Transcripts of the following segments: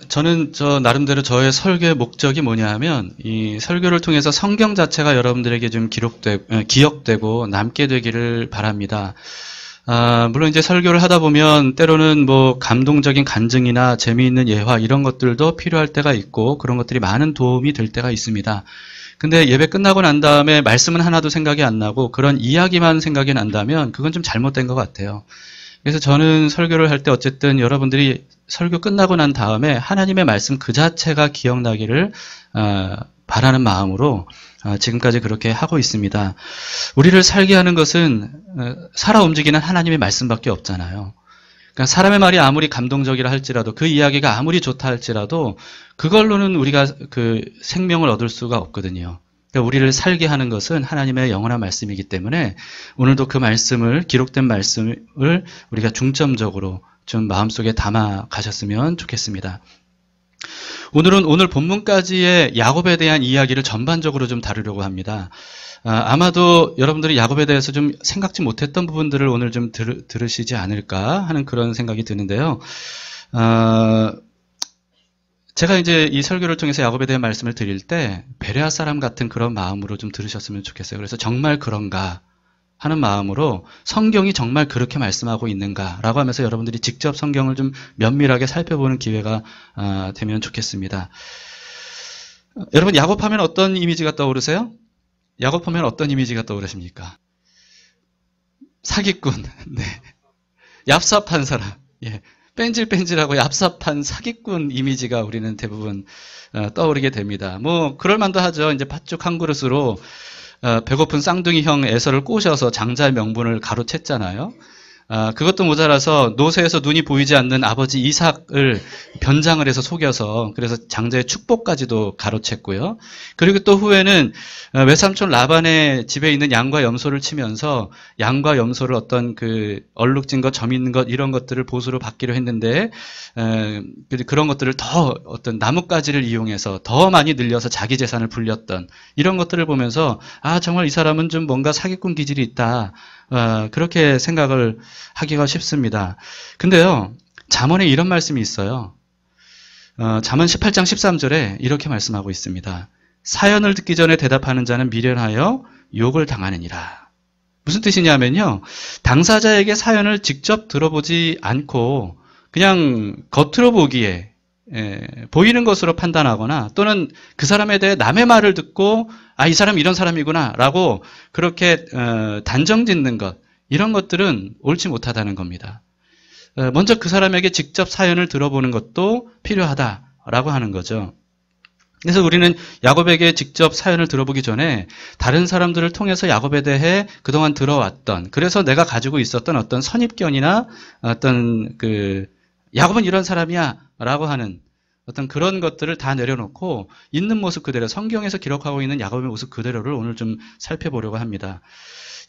저는 나름대로 저의 설교의 목적이 뭐냐 하면, 이 설교를 통해서 성경 자체가 여러분들에게 좀 기억되고 남게 되기를 바랍니다. 물론 이제 설교를 하다 보면 때로는 뭐 감동적인 간증이나 재미있는 예화 이런 것들도 필요할 때가 있고 그런 것들이 많은 도움이 될 때가 있습니다. 근데 예배 끝나고 난 다음에 말씀은 하나도 생각이 안 나고 그런 이야기만 생각이 난다면 그건 좀 잘못된 것 같아요. 그래서 저는 설교를 할 때 어쨌든 여러분들이 설교 끝나고 난 다음에 하나님의 말씀 그 자체가 기억나기를 바라는 마음으로 지금까지 그렇게 하고 있습니다. 우리를 살게 하는 것은 살아 움직이는 하나님의 말씀밖에 없잖아요. 그러니까 사람의 말이 아무리 감동적이라 할지라도 그 이야기가 아무리 좋다 할지라도 그걸로는 우리가 그 생명을 얻을 수가 없거든요. 그러니까 우리를 살게 하는 것은 하나님의 영원한 말씀이기 때문에 오늘도 그 말씀을, 기록된 말씀을 우리가 중점적으로 좀 마음속에 담아 가셨으면 좋겠습니다. 오늘 본문까지의 야곱에 대한 이야기를 전반적으로 좀 다루려고 합니다. 아마도 여러분들이 야곱에 대해서 좀 생각지 못했던 부분들을 오늘 좀 들으시지 않을까 하는 그런 생각이 드는데요. 제가 이제 이 설교를 통해서 야곱에 대한 말씀을 드릴 때 베레아 사람 같은 그런 마음으로 좀 들으셨으면 좋겠어요. 그래서 정말 그런가 하는 마음으로 성경이 정말 그렇게 말씀하고 있는가라고 하면서 여러분들이 직접 성경을 좀 면밀하게 살펴보는 기회가 되면 좋겠습니다. 여러분 야곱하면 어떤 이미지가 떠오르세요? 야곱하면 어떤 이미지가 떠오르십니까? 사기꾼, 네, 얍삽한 사람, 예. 뺀질뺀질하고 얍삽한 사기꾼 이미지가 우리는 대부분 떠오르게 됩니다. 뭐 그럴만도 하죠. 이제 팥죽 한 그릇으로 배고픈 쌍둥이 형 에서를 꼬셔서 장자의 명분을 가로챘잖아요. 그것도 모자라서 노새에서 눈이 보이지 않는 아버지 이삭을 변장을 해서 속여서 그래서 장자의 축복까지도 가로챘고요. 그리고 또 후에는 외삼촌 라반의 집에 있는 양과 염소를 치면서 양과 염소를 어떤 그 얼룩진 것, 점 있는 것 이런 것들을 보수로 받기로 했는데 그런 것들을 더 어떤 나뭇가지를 이용해서 더 많이 늘려서 자기 재산을 불렸던 이런 것들을 보면서 정말 이 사람은 좀 뭔가 사기꾼 기질이 있다. 그렇게 생각을 하기가 쉽습니다. 근데요, 잠언에 이런 말씀이 있어요. 잠언 18장 13절에 이렇게 말씀하고 있습니다. 사연을 듣기 전에 대답하는 자는 미련하여 욕을 당하느니라. 무슨 뜻이냐면요, 당사자에게 사연을 직접 들어보지 않고 그냥 겉으로 보기에 보이는 것으로 판단하거나 또는 그 사람에 대해 남의 말을 듣고 이 사람 이런 사람이구나 라고 그렇게 단정 짓는 것, 이런 것들은 옳지 못하다는 겁니다. 먼저 그 사람에게 직접 사연을 들어보는 것도 필요하다라고 하는 거죠. 그래서 우리는 야곱에게 직접 사연을 들어보기 전에 다른 사람들을 통해서 야곱에 대해 그동안 들어왔던, 그래서 내가 가지고 있었던 어떤 선입견이나 어떤 야곱은 이런 사람이야 라고 하는 어떤 그런 것들을 다 내려놓고 있는 모습 그대로, 성경에서 기록하고 있는 야곱의 모습 그대로를 오늘 좀 살펴보려고 합니다.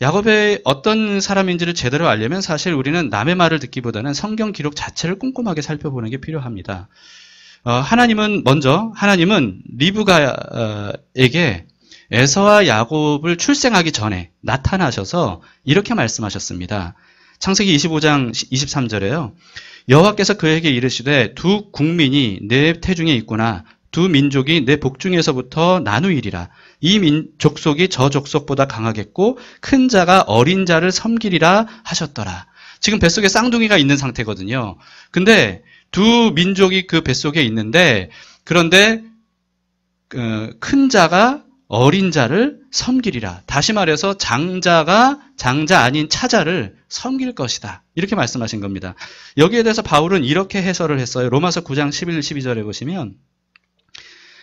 야곱의 어떤 사람인지를 제대로 알려면 사실 우리는 남의 말을 듣기보다는 성경 기록 자체를 꼼꼼하게 살펴보는 게 필요합니다. 하나님은 리브가에게 에서와 야곱을 출생하기 전에 나타나셔서 이렇게 말씀하셨습니다. 창세기 25장 23절에요. 여호와께서 그에게 이르시되 두 국민이 내 태중에 있구나. 두 민족이 내 복중에서부터 나누이리라. 이 족속이 저 족속보다 강하겠고 큰 자가 어린 자를 섬기리라 하셨더라. 지금 뱃속에 쌍둥이가 있는 상태거든요. 근데 두 민족이 그 뱃속에 있는데, 그런데 큰 자가 어린 자를 섬기리라. 다시 말해서 장자가 장자 아닌 차자를 섬길 것이다. 이렇게 말씀하신 겁니다. 여기에 대해서 바울은 이렇게 해설을 했어요. 로마서 9장 11, 12절에 보시면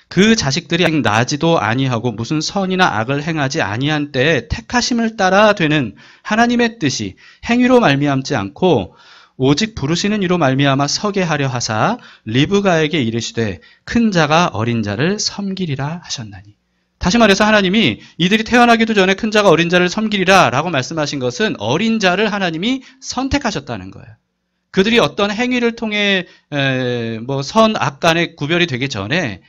그 자식들이 나지도 아니하고 무슨 선이나 악을 행하지 아니한 때에 택하심을 따라 되는 하나님의 뜻이 행위로 말미암지 않고 오직 부르시는 이로 말미암아 서게 하려 하사 리브가에게 이르시되 큰 자가 어린 자를 섬기리라 하셨나니. 다시 말해서 하나님이 이들이 태어나기도 전에 큰 자가 어린 자를 섬기리라 라고 말씀하신 것은 어린 자를 하나님이 선택하셨다는 거예요. 그들이 어떤 행위를 통해 선, 악 간의 구별이 되기 전에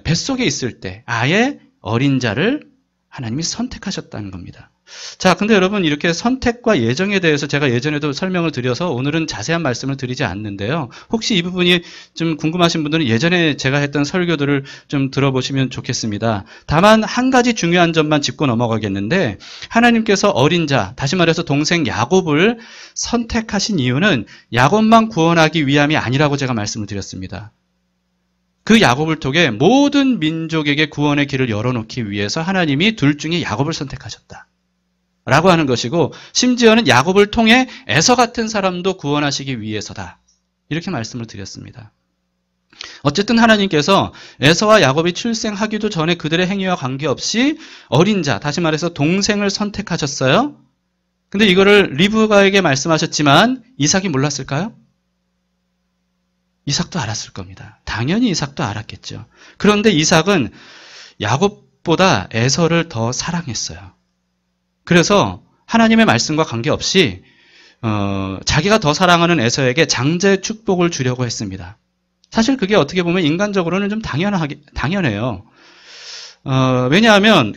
뱃속에 있을 때 아예 어린 자를 하나님이 선택하셨다는 겁니다. 자, 근데 여러분 이렇게 선택과 예정에 대해서 제가 예전에도 설명을 드려서 오늘은 자세한 말씀을 드리지 않는데요. 혹시 이 부분이 좀 궁금하신 분들은 예전에 제가 했던 설교들을 좀 들어보시면 좋겠습니다. 다만 한 가지 중요한 점만 짚고 넘어가겠는데 하나님께서 어린 자, 다시 말해서 동생 야곱을 선택하신 이유는 야곱만 구원하기 위함이 아니라고 제가 말씀을 드렸습니다. 그 야곱을 통해 모든 민족에게 구원의 길을 열어놓기 위해서 하나님이 둘 중에 야곱을 선택하셨다. 라고 하는 것이고 심지어는 야곱을 통해 에서 같은 사람도 구원하시기 위해서다. 이렇게 말씀을 드렸습니다. 어쨌든 하나님께서 에서와 야곱이 출생하기도 전에 그들의 행위와 관계없이 어린 자, 다시 말해서 동생을 선택하셨어요. 근데 이거를 리브가에게 말씀하셨지만 이삭이 몰랐을까요? 이삭도 알았을 겁니다. 당연히 이삭도 알았겠죠. 그런데 이삭은 야곱보다 에서를 더 사랑했어요. 그래서 하나님의 말씀과 관계없이 자기가 더 사랑하는 에서에게 장자의 축복을 주려고 했습니다. 사실 그게 어떻게 보면 인간적으로는 좀 당연해요. 왜냐하면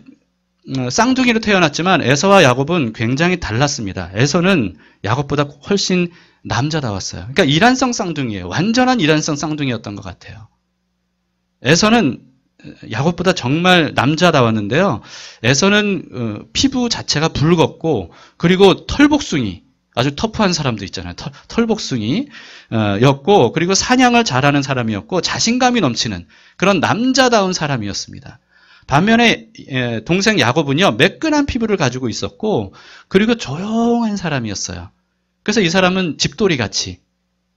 쌍둥이로 태어났지만 에서와 야곱은 굉장히 달랐습니다. 에서는 야곱보다 훨씬 남자다웠어요. 그러니까 이란성 쌍둥이에요. 완전한 이란성 쌍둥이였던 것 같아요. 에서는 야곱보다 정말 남자다웠는데요. 에서는 피부 자체가 붉었고 그리고 털복숭이, 아주 터프한 사람도 있잖아요. 털복숭이 였고 그리고 사냥을 잘하는 사람이었고 자신감이 넘치는 그런 남자다운 사람이었습니다. 반면에 동생 야곱은요. 매끈한 피부를 가지고 있었고 그리고 조용한 사람이었어요. 그래서 이 사람은 집돌이같이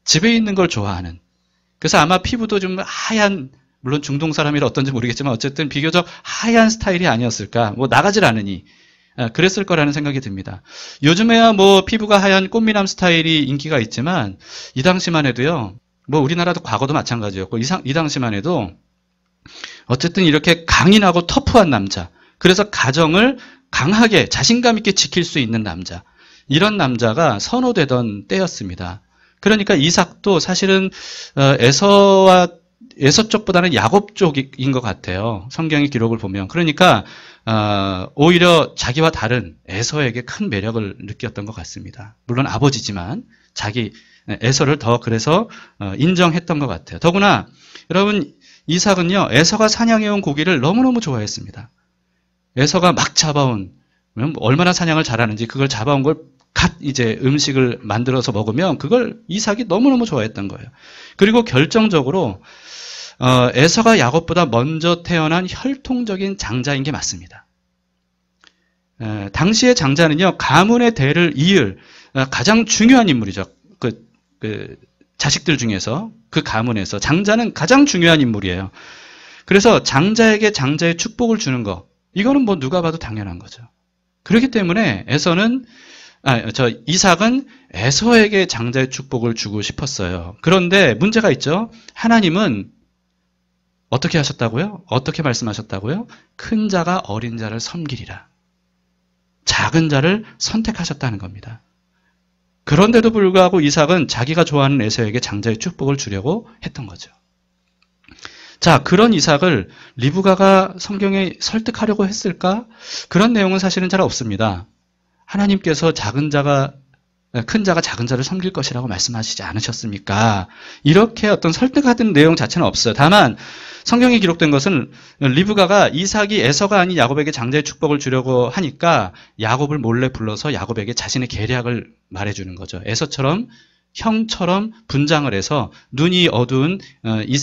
집에 있는 걸 좋아하는, 그래서 아마 피부도 좀 하얀, 물론 중동 사람이라 어떤지 모르겠지만 어쨌든 비교적 하얀 스타일이 아니었을까. 뭐 나가질 않으니 그랬을 거라는 생각이 듭니다. 요즘에야 뭐 피부가 하얀 꽃미남 스타일이 인기가 있지만 이 당시만 해도요. 뭐 우리나라도 과거도 마찬가지였고 이 당시만 해도 어쨌든 이렇게 강인하고 터프한 남자, 그래서 가정을 강하게 자신감 있게 지킬 수 있는 남자, 이런 남자가 선호되던 때였습니다. 그러니까 이삭도 사실은 에서 쪽보다는 야곱 쪽인 것 같아요. 성경의 기록을 보면. 그러니까 오히려 자기와 다른 에서에게 큰 매력을 느꼈던 것 같습니다. 물론 아버지지만 자기 에서를 더 그래서 인정했던 것 같아요. 더구나 여러분 이삭은요, 에서가 사냥해온 고기를 너무너무 좋아했습니다. 에서가 막 잡아온, 얼마나 사냥을 잘하는지 그걸 잡아온 걸 갓 이제 음식을 만들어서 먹으면 그걸 이삭이 너무너무 좋아했던 거예요. 그리고 결정적으로 에서가 야곱보다 먼저 태어난 혈통적인 장자인 게 맞습니다. 당시의 장자는요, 가문의 대를 이을 가장 중요한 인물이죠. 그 자식들 중에서, 그 가문에서 장자는 가장 중요한 인물이에요. 그래서 장자에게 장자의 축복을 주는 거, 이거는 뭐 누가 봐도 당연한 거죠. 그렇기 때문에 이삭은 에서에게 장자의 축복을 주고 싶었어요. 그런데 문제가 있죠. 하나님은 어떻게 하셨다고요? 어떻게 말씀하셨다고요? 큰 자가 어린 자를 섬기리라. 작은 자를 선택하셨다는 겁니다. 그런데도 불구하고 이삭은 자기가 좋아하는 에서에게 장자의 축복을 주려고 했던 거죠. 자, 그런 이삭을 리브가가 성경에 설득하려고 했을까? 그런 내용은 사실은 잘 없습니다. 하나님께서 큰 자가 작은 자를 섬길 것이라고 말씀하시지 않으셨습니까? 이렇게 어떤 설득하던 내용 자체는 없어요. 다만 성경에 기록된 것은 리브가가 이삭이 에서가 아닌 야곱에게 장자의 축복을 주려고 하니까 야곱을 몰래 불러서 야곱에게 자신의 계략을 말해주는 거죠. 에서처럼 형처럼 분장을 해서 눈이 어두운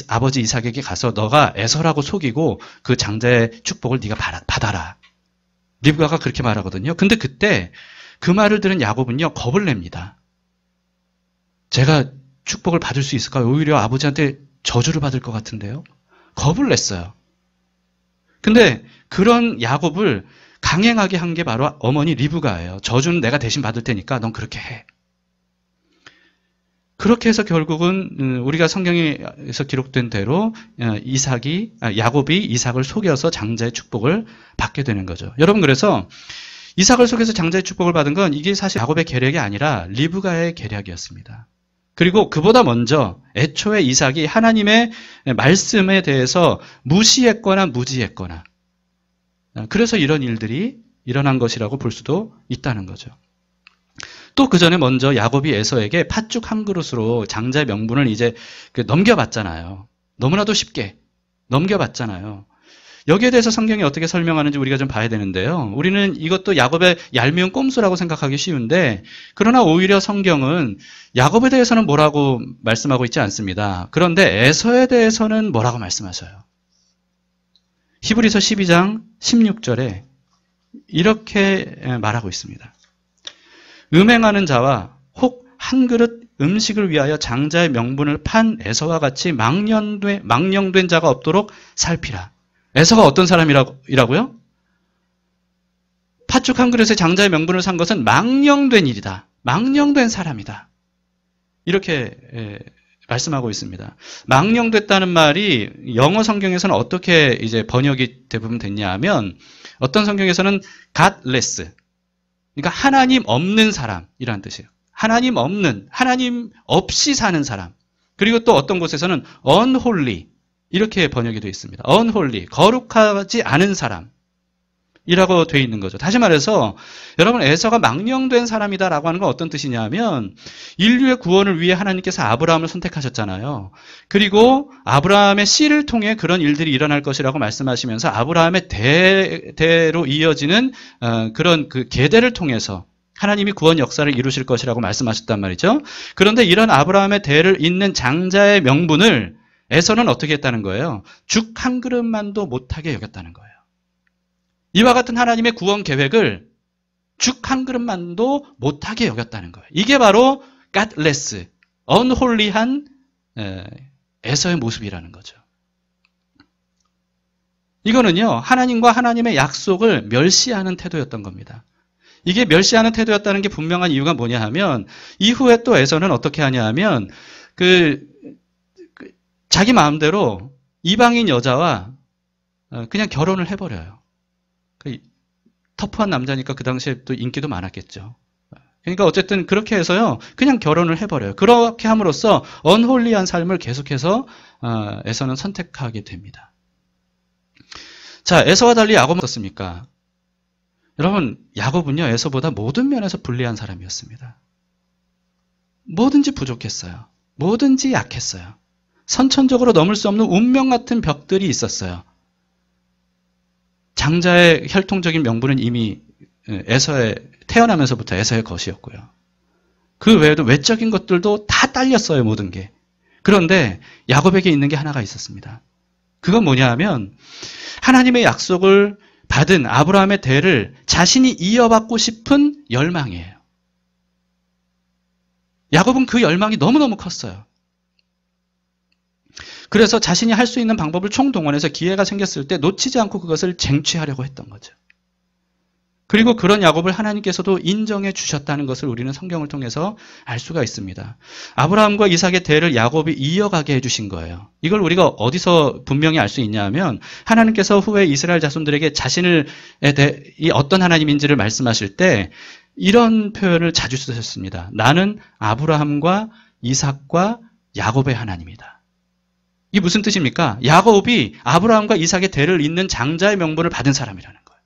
아버지 이삭에게 가서 너가 에서라고 속이고 그 장자의 축복을 네가 받아라. 리브가가 그렇게 말하거든요. 근데 그때 그 말을 들은 야곱은요, 겁을 냅니다. 제가 축복을 받을 수 있을까요? 오히려 아버지한테 저주를 받을 것 같은데요. 겁을 냈어요. 근데 그런 야곱을 강행하게 한 게 바로 어머니 리브가예요. 저주는 내가 대신 받을 테니까 넌 그렇게 해. 그렇게 해서 결국은 우리가 성경에서 기록된 대로 야곱이 이삭을 속여서 장자의 축복을 받게 되는 거죠. 여러분, 그래서 이삭을 속여서 장자의 축복을 받은 건 이게 사실 야곱의 계략이 아니라 리브가의 계략이었습니다. 그리고 그보다 먼저 애초에 이삭이 하나님의 말씀에 대해서 무시했거나 무지했거나, 그래서 이런 일들이 일어난 것이라고 볼 수도 있다는 거죠. 또 그 전에 먼저 야곱이 에서에게 팥죽 한 그릇으로 장자의 명분을 이제 넘겨봤잖아요. 너무나도 쉽게 넘겨봤잖아요. 여기에 대해서 성경이 어떻게 설명하는지 우리가 좀 봐야 되는데요. 우리는 이것도 야곱의 얄미운 꼼수라고 생각하기 쉬운데, 그러나 오히려 성경은 야곱에 대해서는 뭐라고 말씀하고 있지 않습니다. 그런데 에서에 대해서는 뭐라고 말씀하셔요? 히브리서 12장 16절에 이렇게 말하고 있습니다. 음행하는 자와 혹 한 그릇 음식을 위하여 장자의 명분을 판 에서와 같이 망령된 자가 없도록 살피라. 에서가 어떤 사람이라고요? 팥죽 한 그릇에 장자의 명분을 산 것은 망령된 일이다. 망령된 사람이다. 이렇게 말씀하고 있습니다. 망령됐다는 말이 영어 성경에서는 어떻게 이제 번역이 대부분 됐냐 하면, 어떤 성경에서는 godless, 그러니까 하나님 없는 사람이라는 뜻이에요. 하나님 없는, 하나님 없이 사는 사람. 그리고 또 어떤 곳에서는 unholy, 이렇게 번역이 되어 있습니다. unholy, 거룩하지 않은 사람이라고 되어 있는 거죠. 다시 말해서 여러분, 에서가 망령된 사람이다라고 하는 건 어떤 뜻이냐면, 인류의 구원을 위해 하나님께서 아브라함을 선택하셨잖아요. 그리고 아브라함의 씨를 통해 그런 일들이 일어날 것이라고 말씀하시면서 아브라함의 대로 이어지는 그런 그 계대를 통해서 하나님이 구원 역사를 이루실 것이라고 말씀하셨단 말이죠. 그런데 이런 아브라함의 대를 잇는 장자의 명분을 에서는 어떻게 했다는 거예요? 죽 한 그릇만도 못하게 여겼다는 거예요. 이와 같은 하나님의 구원 계획을 죽 한 그릇만도 못하게 여겼다는 거예요. 이게 바로 godless, unholy한 에서의 모습이라는 거죠. 이거는요, 하나님과 하나님의 약속을 멸시하는 태도였던 겁니다. 이게 멸시하는 태도였다는 게 분명한 이유가 뭐냐 하면, 이후에 또 에서는 어떻게 하냐 하면, 자기 마음대로 이방인 여자와 그냥 결혼을 해버려요. 터프한 남자니까 그 당시에 또 인기도 많았겠죠. 그러니까 어쨌든 그렇게 해서요, 그냥 결혼을 해버려요. 그렇게 함으로써 언홀리한 삶을 계속해서 에서는 선택하게 됩니다. 자, 에서와 달리 야곱은 어떻습니까? 여러분, 야곱은요, 에서보다 모든 면에서 불리한 사람이었습니다. 뭐든지 부족했어요. 뭐든지 약했어요. 선천적으로 넘을 수 없는 운명 같은 벽들이 있었어요. 장자의 혈통적인 명분은 이미 태어나면서부터 에서의 것이었고요. 그 외에도 외적인 것들도 다 딸렸어요, 모든 게. 그런데 야곱에게 있는 게 하나가 있었습니다. 그건 뭐냐 하면, 하나님의 약속을 받은 아브라함의 대를 자신이 이어받고 싶은 열망이에요. 야곱은 그 열망이 너무너무 컸어요. 그래서 자신이 할 수 있는 방법을 총동원해서 기회가 생겼을 때 놓치지 않고 그것을 쟁취하려고 했던 거죠. 그리고 그런 야곱을 하나님께서도 인정해 주셨다는 것을 우리는 성경을 통해서 알 수가 있습니다. 아브라함과 이삭의 대를 야곱이 이어가게 해주신 거예요. 이걸 우리가 어디서 분명히 알 수 있냐 하면, 하나님께서 후에 이스라엘 자손들에게 자신을 어떤 하나님인지를 말씀하실 때 이런 표현을 자주 쓰셨습니다. 나는 아브라함과 이삭과 야곱의 하나님이다. 이게 무슨 뜻입니까? 야곱이 아브라함과 이삭의 대를 잇는 장자의 명분을 받은 사람이라는 거예요.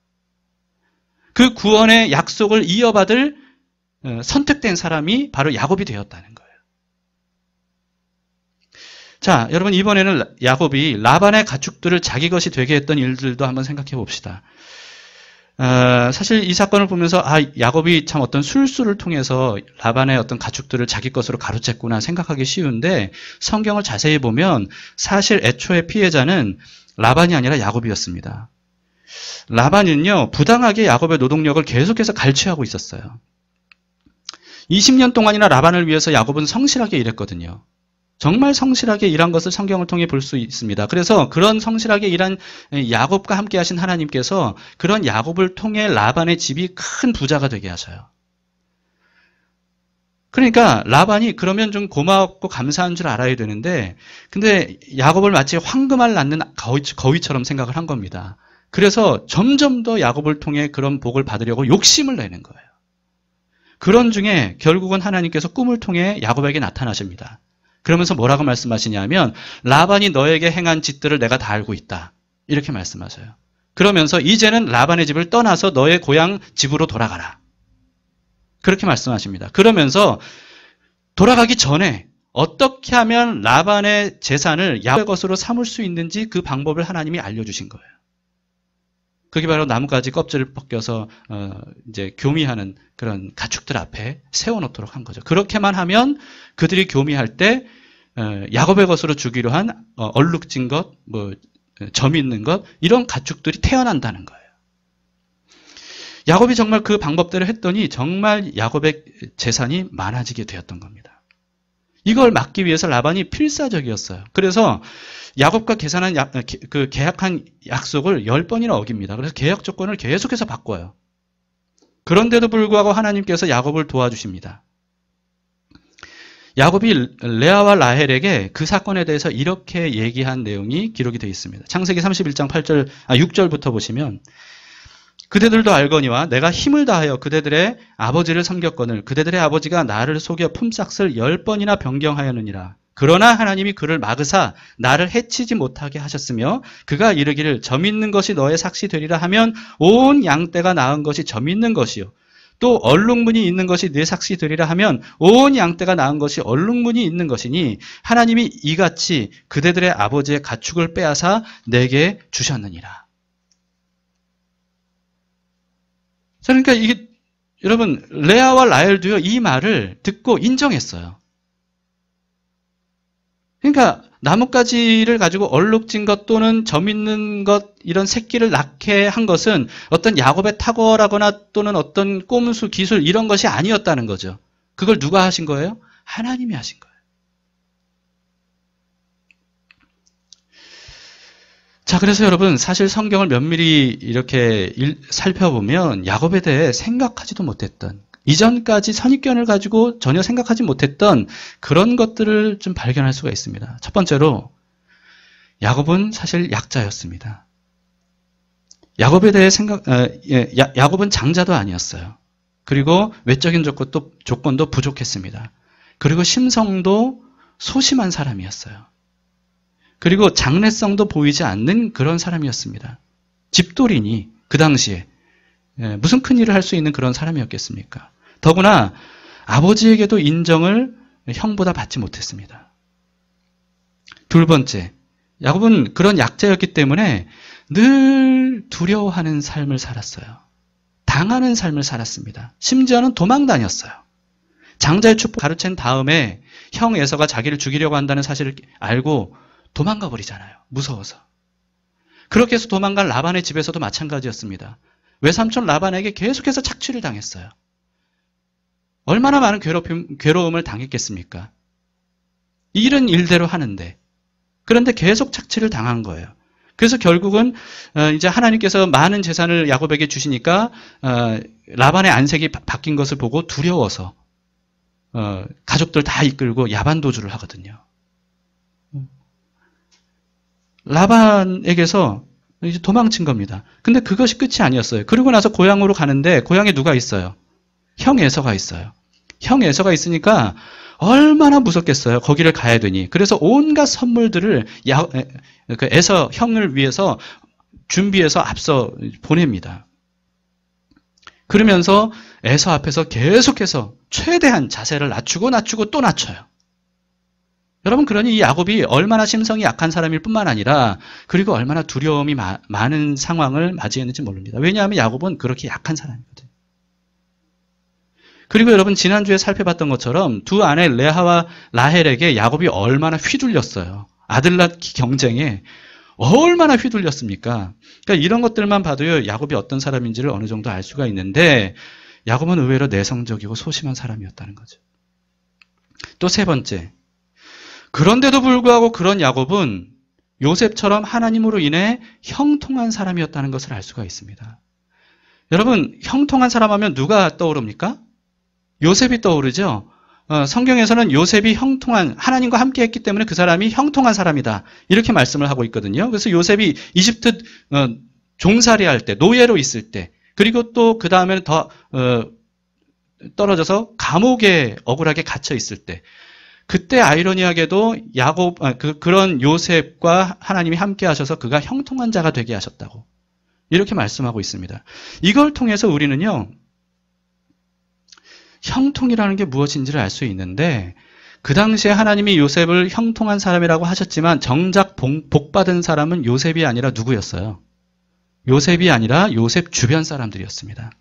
그 구원의 약속을 이어받을 선택된 사람이 바로 야곱이 되었다는 거예요. 자, 여러분, 이번에는 야곱이 라반의 가축들을 자기 것이 되게 했던 일들도 한번 생각해 봅시다. 사실 이 사건을 보면서 야곱이 참 어떤 술수를 통해서 라반의 어떤 가축들을 자기 것으로 가로챘구나 생각하기 쉬운데, 성경을 자세히 보면 사실 애초에 피해자는 라반이 아니라 야곱이었습니다. 라반은요, 부당하게 야곱의 노동력을 계속해서 갈취하고 있었어요. 20년 동안이나 라반을 위해서 야곱은 성실하게 일했거든요. 정말 성실하게 일한 것을 성경을 통해 볼 수 있습니다. 그래서 그런 성실하게 일한 야곱과 함께 하신 하나님께서 그런 야곱을 통해 라반의 집이 큰 부자가 되게 하셔요. 그러니까 라반이 그러면 좀 고맙고 감사한 줄 알아야 되는데, 근데 야곱을 마치 황금알 낳는 거위처럼 생각을 한 겁니다. 그래서 점점 더 야곱을 통해 그런 복을 받으려고 욕심을 내는 거예요. 그런 중에 결국은 하나님께서 꿈을 통해 야곱에게 나타나십니다. 그러면서 뭐라고 말씀하시냐면, 라반이 너에게 행한 짓들을 내가 다 알고 있다. 이렇게 말씀하셔요. 그러면서 이제는 라반의 집을 떠나서 너의 고향 집으로 돌아가라. 그렇게 말씀하십니다. 그러면서 돌아가기 전에 어떻게 하면 라반의 재산을 야곱의 것으로 삼을 수 있는지 그 방법을 하나님이 알려주신 거예요. 그게 바로 나뭇가지 껍질을 벗겨서 이제 교미하는 그런 가축들 앞에 세워놓도록 한 거죠. 그렇게만 하면 그들이 교미할 때 야곱의 것으로 주기로 한 얼룩진 것, 뭐 점 있는 것, 이런 가축들이 태어난다는 거예요. 야곱이 정말 그 방법대로 했더니 정말 야곱의 재산이 많아지게 되었던 겁니다. 이걸 막기 위해서 라반이 필사적이었어요. 그래서 야곱과 그 계약한 약속을 10번이나 어깁니다. 그래서 계약 조건을 계속해서 바꿔요. 그런데도 불구하고 하나님께서 야곱을 도와주십니다. 야곱이 레아와 라헬에게 그 사건에 대해서 이렇게 얘기한 내용이 기록이 되어 있습니다. 창세기 31장 6절부터 보시면 그대들도 알거니와 내가 힘을 다하여 그대들의 아버지를 섬겼거늘 그대들의 아버지가 나를 속여 품삯을 10번이나 변경하였느니라. 그러나 하나님이 그를 막으사 나를 해치지 못하게 하셨으며 그가 이르기를 점 있는 것이 너의 삭시 되리라 하면 온 양떼가 낳은 것이 점 있는 것이요 또 얼룩무늬 있는 것이 네 삭시 되리라 하면 온 양떼가 낳은 것이 얼룩무늬 있는 것이니 하나님이 이같이 그대들의 아버지의 가축을 빼앗아 내게 주셨느니라. 그러니까 이게 여러분 레아와 라헬도요 이 말을 듣고 인정했어요. 그러니까 나뭇가지를 가지고 얼룩진 것 또는 점 있는 것 이런 새끼를 낳게 한 것은 어떤 야곱의 탁월하거나 또는 어떤 꼼수 기술 이런 것이 아니었다는 거죠. 그걸 누가 하신 거예요? 하나님이 하신 거예요. 자, 그래서 여러분 사실 성경을 면밀히 이렇게 살펴보면 야곱에 대해 생각하지도 못했던 이전까지 선입견을 가지고 전혀 생각하지 못했던 그런 것들을 좀 발견할 수가 있습니다. 첫 번째로 야곱은 사실 약자였습니다. 야곱에 대해 야곱은 장자도 아니었어요. 그리고 외적인 조건도 부족했습니다. 그리고 심성도 소심한 사람이었어요. 그리고 장래성도 보이지 않는 그런 사람이었습니다. 집돌이니 그 당시에 무슨 큰일을 할 수 있는 그런 사람이었겠습니까? 더구나 아버지에게도 인정을 형보다 받지 못했습니다. 둘 번째, 야곱은 그런 약자였기 때문에 늘 두려워하는 삶을 살았어요. 당하는 삶을 살았습니다. 심지어는 도망 다녔어요. 장자의 축복 가르친 다음에 형 에서가 자기를 죽이려고 한다는 사실을 알고 도망가 버리잖아요. 무서워서. 그렇게 해서 도망간 라반의 집에서도 마찬가지였습니다. 외삼촌 라반에게 계속해서 착취를 당했어요. 얼마나 많은 괴로움을 당했겠습니까? 일은 일대로 하는데. 그런데 계속 착취를 당한 거예요. 그래서 결국은 이제 하나님께서 많은 재산을 야곱에게 주시니까 라반의 안색이 바뀐 것을 보고 두려워서 가족들 다 이끌고 야반도주를 하거든요. 라반에게서 이제 도망친 겁니다. 근데 그것이 끝이 아니었어요. 그러고 나서 고향으로 가는데 고향에 누가 있어요? 형 에서가 있어요. 형 에서가 있으니까 얼마나 무섭겠어요. 거기를 가야 되니. 그래서 온갖 선물들을 에서 형을 위해서 준비해서 앞서 보냅니다. 그러면서 에서 앞에서 계속해서 최대한 자세를 낮추고 또 낮춰요. 여러분, 그러니 이 야곱이 얼마나 심성이 약한 사람일 뿐만 아니라 그리고 얼마나 두려움이 많은 상황을 맞이했는지 모릅니다. 왜냐하면 야곱은 그렇게 약한 사람이거든요. 그리고 여러분, 지난주에 살펴봤던 것처럼 두 아내 레아와 라헬에게 야곱이 얼마나 휘둘렸어요. 아들 낳기 경쟁에 얼마나 휘둘렸습니까? 그러니까 이런 것들만 봐도요, 야곱이 어떤 사람인지를 어느 정도 알 수가 있는데 야곱은 의외로 내성적이고 소심한 사람이었다는 거죠. 또 세 번째, 그런데도 불구하고 그런 야곱은 요셉처럼 하나님으로 인해 형통한 사람이었다는 것을 알 수가 있습니다. 여러분, 형통한 사람 하면 누가 떠오릅니까? 요셉이 떠오르죠? 성경에서는 요셉이 형통한, 하나님과 함께 했기 때문에 그 사람이 형통한 사람이다. 이렇게 말씀을 하고 있거든요. 그래서 요셉이 이집트 종살이 할 때, 노예로 있을 때, 그리고 또 그 다음에는 더 떨어져서 감옥에 억울하게 갇혀 있을 때, 그때 아이러니하게도 그런 요셉과 하나님이 함께 하셔서 그가 형통한 자가 되게 하셨다고. 이렇게 말씀하고 있습니다. 이걸 통해서 우리는요, 형통이라는 게 무엇인지를 알 수 있는데, 그 당시에 하나님이 요셉을 형통한 사람이라고 하셨지만 정작 복받은 사람은 요셉이 아니라 누구였어요? 요셉이 아니라 요셉 주변 사람들이었습니다.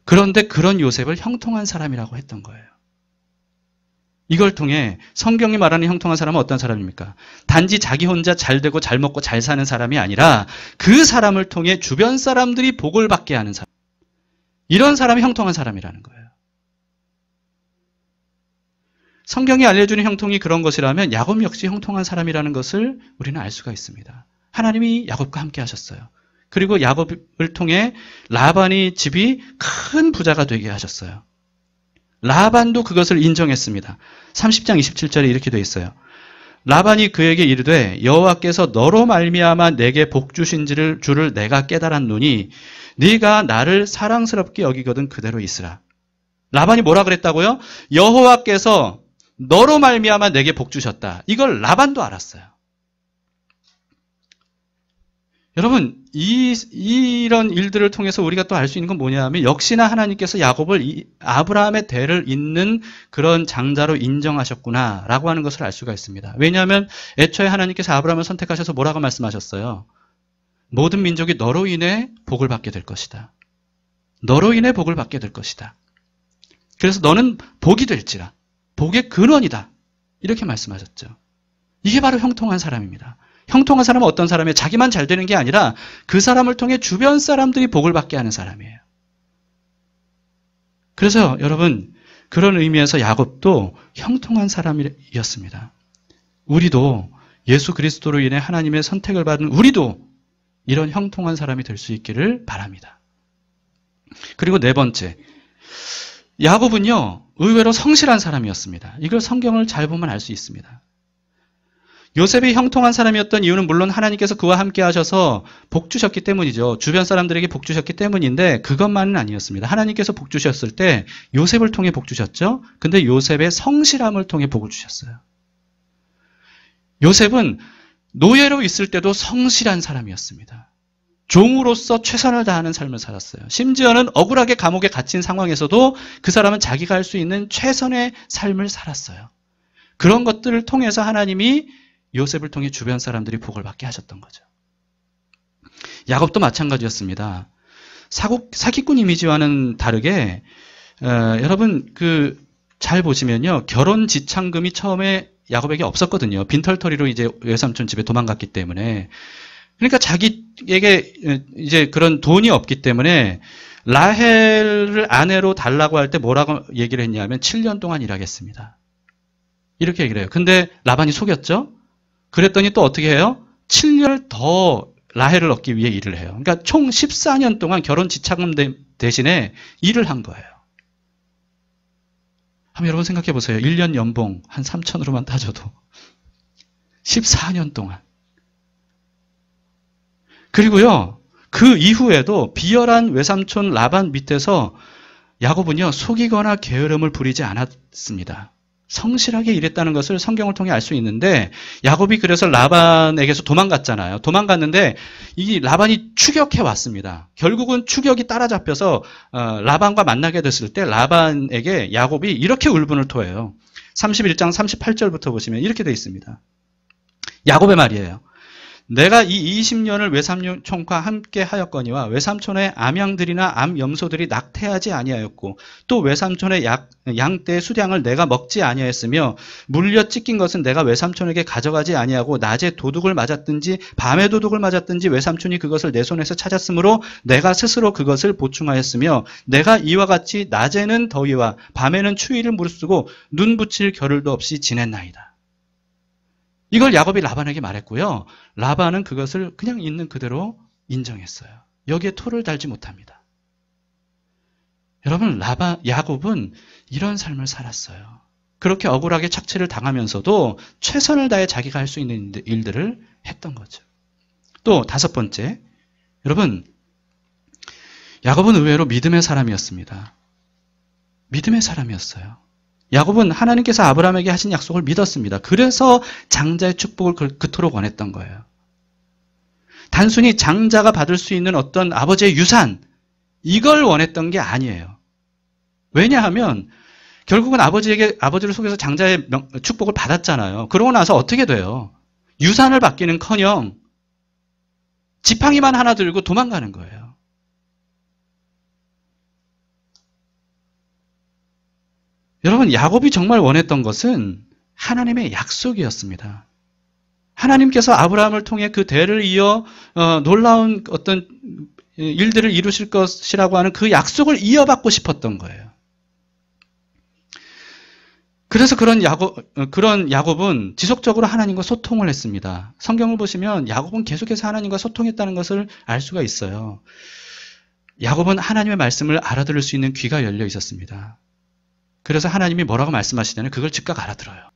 그런데 그런 요셉을 형통한 사람이라고 했던 거예요. 이걸 통해 성경이 말하는 형통한 사람은 어떤 사람입니까? 단지 자기 혼자 잘 되고 잘 먹고 잘 사는 사람이 아니라 그 사람을 통해 주변 사람들이 복을 받게 하는 사람. 이런 사람이 형통한 사람이라는 거예요. 성경이 알려주는 형통이 그런 것이라면 야곱 역시 형통한 사람이라는 것을 우리는 알 수가 있습니다. 하나님이 야곱과 함께 하셨어요. 그리고 야곱을 통해 라반이 집이 큰 부자가 되게 하셨어요. 라반도 그것을 인정했습니다. 30장 27절에 이렇게 되어 있어요. 라반이 그에게 이르되 여호와께서 너로 말미암아 내게 복 주신 줄을 내가 깨달았노니 네가 나를 사랑스럽게 여기거든 그대로 있으라. 라반이 뭐라 그랬다고요? 여호와께서 너로 말미암아 내게 복 주셨다. 이걸 라반도 알았어요. 여러분, 이런 일들을 통해서 우리가 또 알 수 있는 건 뭐냐 하면 역시나 하나님께서 야곱을 아브라함의 대를 잇는 그런 장자로 인정하셨구나 라고 하는 것을 알 수가 있습니다. 왜냐하면 애초에 하나님께서 아브라함을 선택하셔서 뭐라고 말씀하셨어요? 모든 민족이 너로 인해 복을 받게 될 것이다. 너로 인해 복을 받게 될 것이다. 그래서 너는 복이 될지라. 복의 근원이다. 이렇게 말씀하셨죠. 이게 바로 형통한 사람입니다. 형통한 사람은 어떤 사람이에요? 자기만 잘 되는 게 아니라 그 사람을 통해 주변 사람들이 복을 받게 하는 사람이에요. 그래서 여러분, 그런 의미에서 야곱도 형통한 사람이었습니다. 우리도 예수 그리스도로 인해 하나님의 선택을 받은 우리도 이런 형통한 사람이 될 수 있기를 바랍니다. 그리고 네 번째, 야곱은요, 의외로 성실한 사람이었습니다. 이걸 성경을 잘 보면 알 수 있습니다. 요셉이 형통한 사람이었던 이유는 물론 하나님께서 그와 함께 하셔서 복 주셨기 때문이죠. 주변 사람들에게 복 주셨기 때문인데 그것만은 아니었습니다. 하나님께서 복 주셨을 때 요셉을 통해 복 주셨죠. 근데 요셉의 성실함을 통해 복을 주셨어요. 요셉은 노예로 있을 때도 성실한 사람이었습니다. 종으로서 최선을 다하는 삶을 살았어요. 심지어는 억울하게 감옥에 갇힌 상황에서도 그 사람은 자기가 할 수 있는 최선의 삶을 살았어요. 그런 것들을 통해서 하나님이 요셉을 통해 주변 사람들이 복을 받게 하셨던 거죠. 야곱도 마찬가지였습니다. 사기꾼 이미지와는 다르게 여러분 잘 보시면요. 결혼 지참금이 처음에 야곱에게 없었거든요. 빈털터리로 이제 외삼촌 집에 도망갔기 때문에. 그러니까 자기에게 이제 그런 돈이 없기 때문에 라헬을 아내로 달라고 할 때 뭐라고 얘기를 했냐면 7년 동안 일하겠습니다. 이렇게 얘기를 해요. 근데 라반이 속였죠? 그랬더니 또 어떻게 해요? 7년을 더 라헬을 얻기 위해 일을 해요. 그러니까 총 14년 동안 결혼 지참금 대신에 일을 한 거예요. 한번 여러분 생각해 보세요. 1년 연봉 한 3천으로만 따져도 14년 동안. 그리고요, 그 이후에도 비열한 외삼촌 라반 밑에서 야곱은요, 속이거나 게으름을 부리지 않았습니다. 성실하게 일했다는 것을 성경을 통해 알 수 있는데, 야곱이 그래서 라반에게서 도망갔잖아요. 도망갔는데 이 라반이 추격해 왔습니다. 결국은 추격이 따라잡혀서 라반과 만나게 됐을 때 라반에게 야곱이 이렇게 울분을 토해요. 31장 38절부터 보시면 이렇게 되어 있습니다. 야곱의 말이에요. 내가 이 20년을 외삼촌과 함께 하였거니와 외삼촌의 암양들이나 암염소들이 낙태하지 아니하였고 또 외삼촌의 양떼의 수량을 내가 먹지 아니하였으며 물려 찢긴 것은 내가 외삼촌에게 가져가지 아니하고 낮에 도둑을 맞았든지 밤에 도둑을 맞았든지 외삼촌이 그것을 내 손에서 찾았으므로 내가 스스로 그것을 보충하였으며 내가 이와 같이 낮에는 더위와 밤에는 추위를 무릅쓰고 눈 붙일 겨를도 없이 지냈나이다. 이걸 야곱이 라반에게 말했고요. 라반은 그것을 그냥 있는 그대로 인정했어요. 여기에 토를 달지 못합니다. 여러분, 야곱은 이런 삶을 살았어요. 그렇게 억울하게 착취를 당하면서도 최선을 다해 자기가 할 수 있는 일들을 했던 거죠. 또 다섯 번째, 여러분, 야곱은 의외로 믿음의 사람이었습니다. 믿음의 사람이었어요. 야곱은 하나님께서 아브라함에게 하신 약속을 믿었습니다. 그래서 장자의 축복을 그토록 원했던 거예요. 단순히 장자가 받을 수 있는 어떤 아버지의 유산, 이걸 원했던 게 아니에요. 왜냐하면 결국은 아버지를 속여서 장자의 축복을 받았잖아요. 그러고 나서 어떻게 돼요? 유산을 받기는커녕 지팡이만 하나 들고 도망가는 거예요. 여러분, 야곱이 정말 원했던 것은 하나님의 약속이었습니다. 하나님께서 아브라함을 통해 그 대를 이어 놀라운 어떤 일들을 이루실 것이라고 하는 그 약속을 이어받고 싶었던 거예요. 그래서 그런 야곱은 지속적으로 하나님과 소통을 했습니다. 성경을 보시면 야곱은 계속해서 하나님과 소통했다는 것을 알 수가 있어요. 야곱은 하나님의 말씀을 알아들을 수 있는 귀가 열려 있었습니다. 그래서 하나님이 뭐라고 말씀하시냐면 그걸 즉각 알아들어요.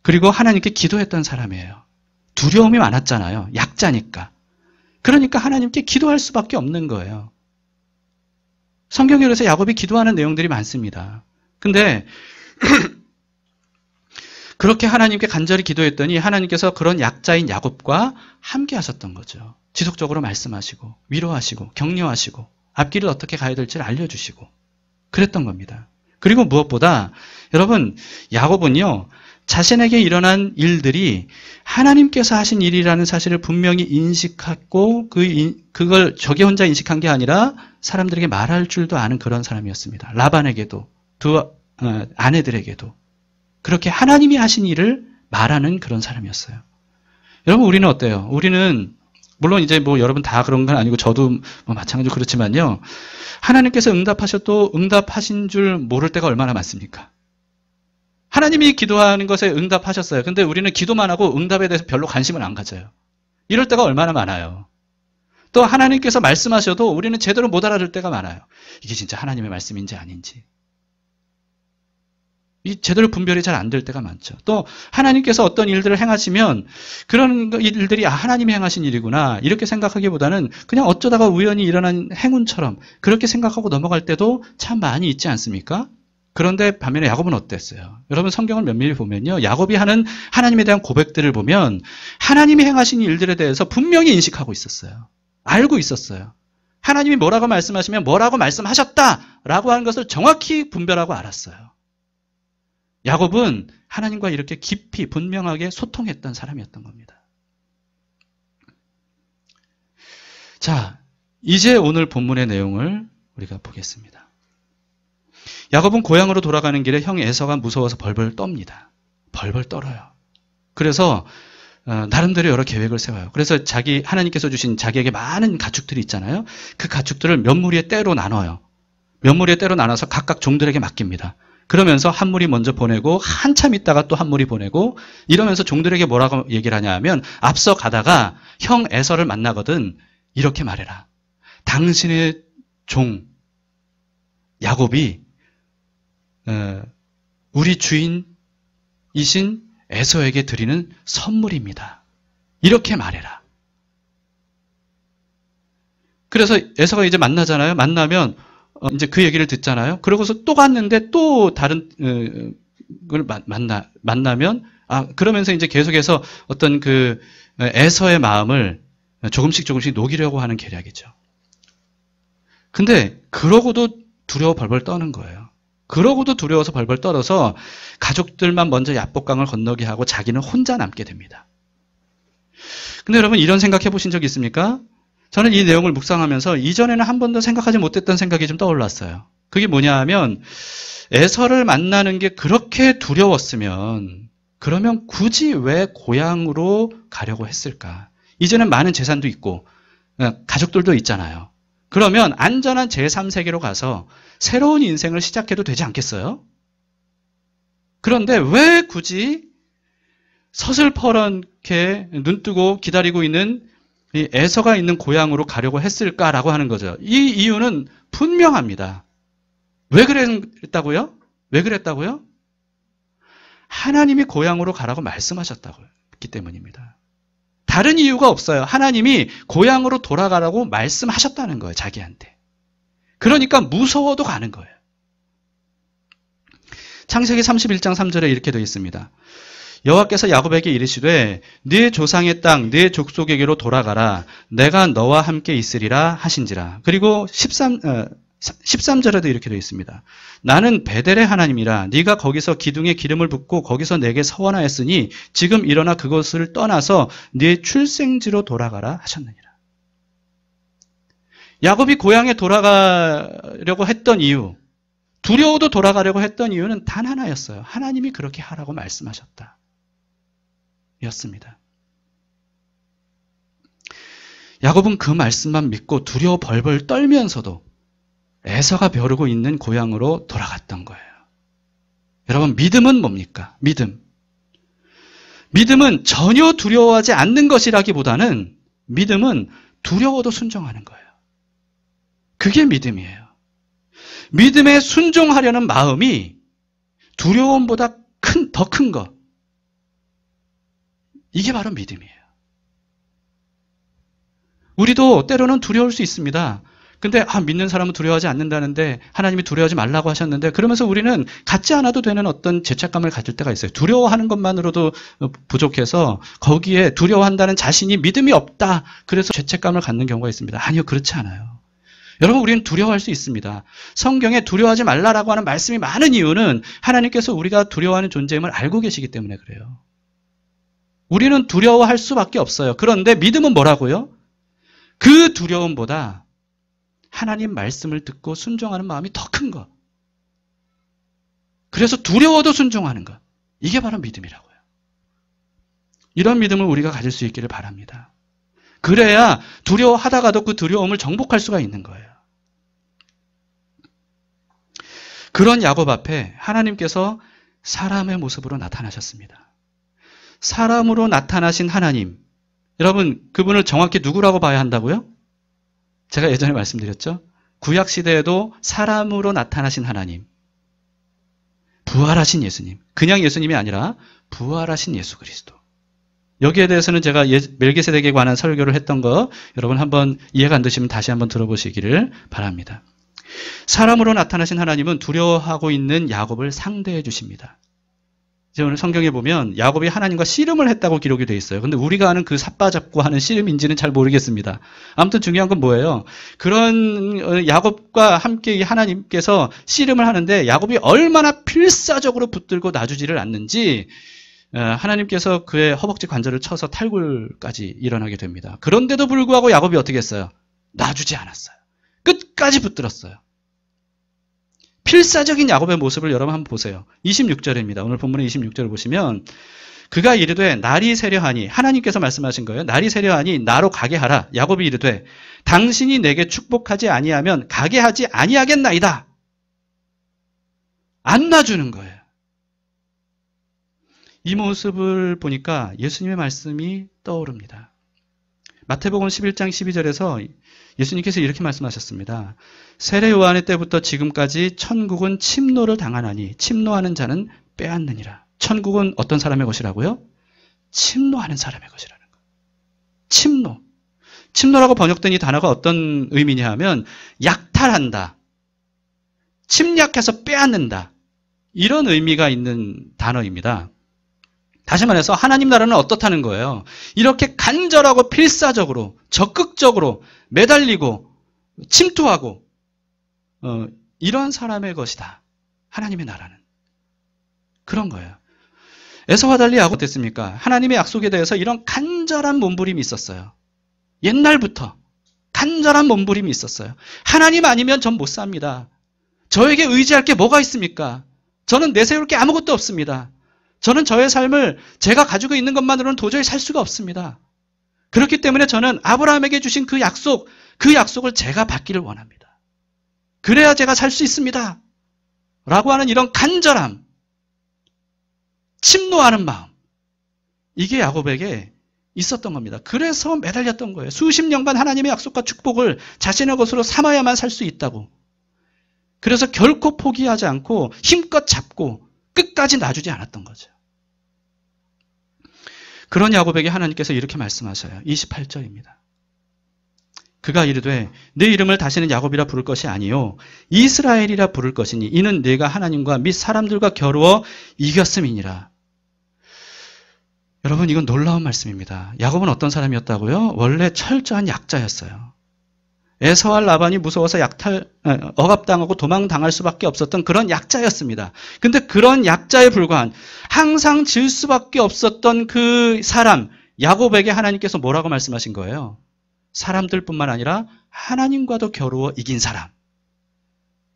그리고 하나님께 기도했던 사람이에요. 두려움이 많았잖아요. 약자니까. 그러니까 하나님께 기도할 수밖에 없는 거예요. 성경에 그래서 야곱이 기도하는 내용들이 많습니다. 근데 그렇게 하나님께 간절히 기도했더니 하나님께서 그런 약자인 야곱과 함께 하셨던 거죠. 지속적으로 말씀하시고 위로하시고 격려하시고 앞길을 어떻게 가야 될지를 알려주시고 그랬던 겁니다. 그리고 무엇보다 여러분, 야곱은요, 자신에게 일어난 일들이 하나님께서 하신 일이라는 사실을 분명히 인식하고 그걸 저게 혼자 인식한 게 아니라 사람들에게 말할 줄도 아는 그런 사람이었습니다. 라반에게도 두 아내들에게도 그렇게 하나님이 하신 일을 말하는 그런 사람이었어요. 여러분, 우리는 어때요? 우리는 물론 이제 뭐 여러분 다 그런 건 아니고 저도 뭐 마찬가지로 그렇지만요. 하나님께서 응답하셔도 응답하신 줄 모를 때가 얼마나 많습니까? 하나님이 기도하는 것에 응답하셨어요. 근데 우리는 기도만 하고 응답에 대해서 별로 관심을 안 가져요. 이럴 때가 얼마나 많아요. 또 하나님께서 말씀하셔도 우리는 제대로 못 알아들 때가 많아요. 이게 진짜 하나님의 말씀인지 아닌지. 제대로 분별이 잘 안 될 때가 많죠. 또 하나님께서 어떤 일들을 행하시면 그런 일들이 하나님이 행하신 일이구나 이렇게 생각하기보다는 그냥 어쩌다가 우연히 일어난 행운처럼 그렇게 생각하고 넘어갈 때도 참 많이 있지 않습니까? 그런데 반면에 야곱은 어땠어요? 여러분, 성경을 면밀히 보면요, 야곱이 하는 하나님에 대한 고백들을 보면 하나님이 행하신 일들에 대해서 분명히 인식하고 있었어요. 알고 있었어요. 하나님이 뭐라고 말씀하시면 뭐라고 말씀하셨다라고 하는 것을 정확히 분별하고 알았어요. 야곱은 하나님과 이렇게 깊이 분명하게 소통했던 사람이었던 겁니다. 자, 이제 오늘 본문의 내용을 우리가 보겠습니다. 야곱은 고향으로 돌아가는 길에 형 에서가 무서워서 벌벌 떱니다. 벌벌 떨어요. 그래서 나름대로 여러 계획을 세워요. 그래서 하나님께서 주신 자기에게 많은 가축들이 있잖아요. 그 가축들을 몇 무리의 떼로 나눠요. 몇 무리의 떼로 나눠서 각각 종들에게 맡깁니다. 그러면서 한 무리 먼저 보내고 한참 있다가 또 한 무리 보내고 이러면서 종들에게 뭐라고 얘기를 하냐 하면 앞서 가다가 형 에서를 만나거든 이렇게 말해라. 당신의 종 야곱이 우리 주인이신 에서에게 드리는 선물입니다. 이렇게 말해라. 그래서 에서가 이제 만나잖아요. 만나면 이제 그 얘기를 듣잖아요. 그러고서 또 갔는데 또 다른 걸 만나면 그러면서 이제 계속해서 어떤 그 에서의 마음을 조금씩 녹이려고 하는 계략이죠. 근데 그러고도 두려워 벌벌 떠는 거예요. 그러고도 두려워서 벌벌 떨어서 가족들만 먼저 야복강을 건너게 하고 자기는 혼자 남게 됩니다. 근데 여러분, 이런 생각 해보신 적 있습니까? 저는 이 내용을 묵상하면서 이전에는 한 번도 생각하지 못했던 생각이 좀 떠올랐어요. 그게 뭐냐 하면 에서를 만나는 게 그렇게 두려웠으면 그러면 굳이 왜 고향으로 가려고 했을까? 이제는 많은 재산도 있고 가족들도 있잖아요. 그러면 안전한 제3세계로 가서 새로운 인생을 시작해도 되지 않겠어요? 그런데 왜 굳이 서슬퍼렇게 눈뜨고 기다리고 있는 이 에서가 있는 고향으로 가려고 했을까라고 하는 거죠. 이 이유는 분명합니다. 왜 그랬다고요? 왜 그랬다고요? 하나님이 고향으로 가라고 말씀하셨기 때문입니다. 다른 이유가 없어요. 하나님이 고향으로 돌아가라고 말씀하셨다는 거예요. 자기한테. 그러니까 무서워도 가는 거예요. 창세기 31장 3절에 이렇게 되어 있습니다. 여호와께서 야곱에게 이르시되 네 조상의 땅 네 족속에게로 돌아가라. 내가 너와 함께 있으리라 하신지라. 그리고 13절에도 이렇게 되어 있습니다. 나는 베델의 하나님이라. 네가 거기서 기둥에 기름을 붓고 거기서 내게 서원하였으니 지금 일어나 그곳을 떠나서 네 출생지로 돌아가라 하셨느니라. 야곱이 고향에 돌아가려고 했던 이유, 두려워도 돌아가려고 했던 이유는 단 하나였어요. 하나님이 그렇게 하라고 말씀하셨다. 였습니다. 야곱은 그 말씀만 믿고 두려워 벌벌 떨면서도 에서가 벼르고 있는 고향으로 돌아갔던 거예요. 여러분, 믿음은 뭡니까? 믿음은 전혀 두려워하지 않는 것이라기보다는 믿음은 두려워도 순종하는 거예요. 그게 믿음이에요. 믿음에 순종하려는 마음이 두려움보다 더 큰 것. 이게 바로 믿음이에요. 우리도 때로는 두려울 수 있습니다. 근데 믿는 사람은 두려워하지 않는다는데 하나님이 두려워하지 말라고 하셨는데 그러면서 우리는 갖지 않아도 되는 어떤 죄책감을 가질 때가 있어요. 두려워하는 것만으로도 부족해서 거기에 두려워한다는 자신이 믿음이 없다. 그래서 죄책감을 갖는 경우가 있습니다. 아니요, 그렇지 않아요. 여러분, 우리는 두려워할 수 있습니다. 성경에 두려워하지 말라라고 하는 말씀이 많은 이유는 하나님께서 우리가 두려워하는 존재임을 알고 계시기 때문에 그래요. 우리는 두려워할 수밖에 없어요. 그런데 믿음은 뭐라고요? 그 두려움보다 하나님 말씀을 듣고 순종하는 마음이 더 큰 것. 그래서 두려워도 순종하는 것. 이게 바로 믿음이라고요. 이런 믿음을 우리가 가질 수 있기를 바랍니다. 그래야 두려워하다가도 그 두려움을 정복할 수가 있는 거예요. 그런 야곱 앞에 하나님께서 사람의 모습으로 나타나셨습니다. 사람으로 나타나신 하나님. 여러분, 그분을 정확히 누구라고 봐야 한다고요? 제가 예전에 말씀드렸죠? 구약 시대에도 사람으로 나타나신 하나님. 부활하신 예수님. 그냥 예수님이 아니라 부활하신 예수 그리스도. 여기에 대해서는 제가 멜기세덱에 관한 설교를 했던 거 여러분 한번 이해가 안 되시면 다시 한번 들어보시기를 바랍니다. 사람으로 나타나신 하나님은 두려워하고 있는 야곱을 상대해 주십니다. 오늘 성경에 보면 야곱이 하나님과 씨름을 했다고 기록이 되어 있어요. 근데 우리가 아는 그 삿바잡고 하는 씨름인지는 잘 모르겠습니다. 아무튼 중요한 건 뭐예요? 그런 야곱과 함께 이 하나님께서 씨름을 하는데 야곱이 얼마나 필사적으로 붙들고 놔주지를 않는지 하나님께서 그의 허벅지 관절을 쳐서 탈골까지 일어나게 됩니다. 그런데도 불구하고 야곱이 어떻게 했어요? 놔주지 않았어요. 끝까지 붙들었어요. 필사적인 야곱의 모습을 여러분 한번 보세요. 26절입니다. 오늘 본문의 26절을 보시면 그가 이르되 날이 새려하니 하나님께서 말씀하신 거예요. 날이 새려하니 나로 가게 하라. 야곱이 이르되 당신이 내게 축복하지 아니하면 가게 하지 아니하겠나이다. 안 놔주는 거예요. 이 모습을 보니까 예수님의 말씀이 떠오릅니다. 마태복음 11장 12절에서 예수님께서 이렇게 말씀하셨습니다. 세례 요한의 때부터 지금까지 천국은 침노를 당하나니 침노하는 자는 빼앗느니라. 천국은 어떤 사람의 것이라고요? 침노하는 사람의 것이라는 거예요. 침노. 침노라고 번역된 이 단어가 어떤 의미냐 하면 약탈한다. 침략해서 빼앗는다. 이런 의미가 있는 단어입니다. 다시 말해서 하나님 나라는 어떻다는 거예요. 이렇게 간절하고 필사적으로 적극적으로 매달리고 침투하고 이런 사람의 것이다. 하나님의 나라는. 그런 거예요. 에서와 달리 야곱 어땠습니까? 하나님의 약속에 대해서 이런 간절한 몸부림이 있었어요. 옛날부터 간절한 몸부림이 있었어요. 하나님 아니면 전 못 삽니다. 저에게 의지할 게 뭐가 있습니까? 저는 내세울 게 아무것도 없습니다. 저는 저의 삶을 제가 가지고 있는 것만으로는 도저히 살 수가 없습니다. 그렇기 때문에 저는 아브라함에게 주신 그 약속을 제가 받기를 원합니다. 그래야 제가 살 수 있습니다. 라고 하는 이런 간절함, 침노하는 마음, 이게 야곱에게 있었던 겁니다. 그래서 매달렸던 거예요. 수십 년간 하나님의 약속과 축복을 자신의 것으로 삼아야만 살 수 있다고. 그래서 결코 포기하지 않고 힘껏 잡고 끝까지 놔주지 않았던 거죠. 그런 야곱에게 하나님께서 이렇게 말씀하셔요. 28절입니다. 그가 이르되 내 이름을 다시는 야곱이라 부를 것이 아니요 이스라엘이라 부를 것이니 이는 내가 하나님과 및 사람들과 겨루어 이겼음이니라. 여러분, 이건 놀라운 말씀입니다. 야곱은 어떤 사람이었다고요? 원래 철저한 약자였어요. 에서와 라반이 무서워서 억압당하고 도망당할 수밖에 없었던 그런 약자였습니다. 근데 그런 약자에 불과한 항상 질 수밖에 없었던 그 사람, 야곱에게 하나님께서 뭐라고 말씀하신 거예요? 사람들뿐만 아니라 하나님과도 겨루어 이긴 사람.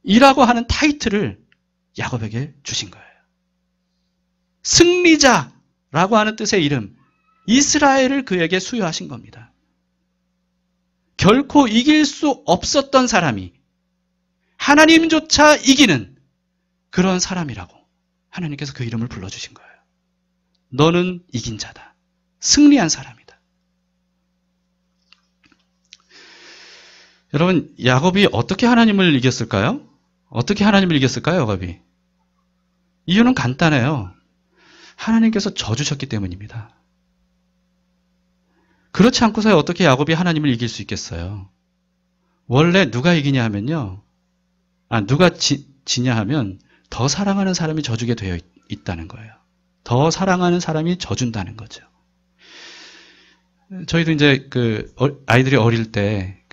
이라고 하는 타이틀을 야곱에게 주신 거예요. 승리자라고 하는 뜻의 이름, 이스라엘을 그에게 수여하신 겁니다. 결코 이길 수 없었던 사람이 하나님조차 이기는 그런 사람이라고 하나님께서 그 이름을 불러주신 거예요. 너는 이긴 자다. 승리한 사람이다. 여러분, 야곱이 어떻게 하나님을 이겼을까요? 어떻게 하나님을 이겼을까요, 야곱이? 이유는 간단해요. 하나님께서 져주셨기 때문입니다. 그렇지 않고서 어떻게 야곱이 하나님을 이길 수 있겠어요? 원래 누가 이기냐 하면요. 누가 지냐 하면 더 사랑하는 사람이 져주게 되어 있다는 거예요. 더 사랑하는 사람이 져준다는 거죠. 저희도 이제 아이들이 어릴 때